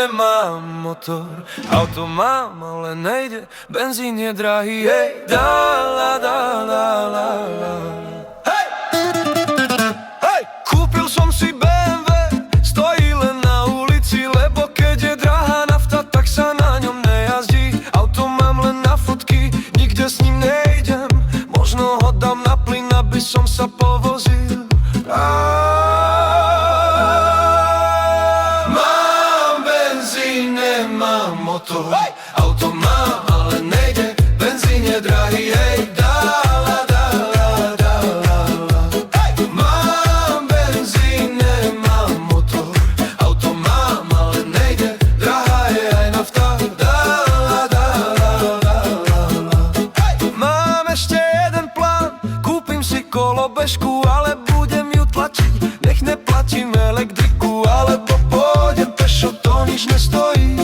nemám motor. Auto mám, ale nejde, benzín je drahý, hej. Dala, dala, la, la. Hej! Hej! Kúpil som si BMW, stojí len na ulici, lebo keď je drahá nafta, tak sa na ňom nejazdí. Auto mám len na fotky, nikde s ním nejdem. Možno ho dám na plyn, aby som sa povozil. Mám benzín, nemám motor. Auto mám, ale nejde, benzín je drahý, hej. Dala, dala, dala, la. Mám benzín, nemám motor. Auto mám, ale nejde, drahá je aj nafta. Dala, dala, dala, la. Mám ešte jeden plán, kúpim si kolobežku, ale budem ju tlačiť. Nech neplatím elektriku, alebo pôjdem pešo, to nič nestojí.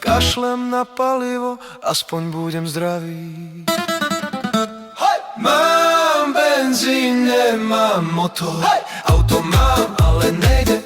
Kašlem na palivo, aspoň budem zdravý. Mám benzín, nemám motor. Auto mám, ale nejde,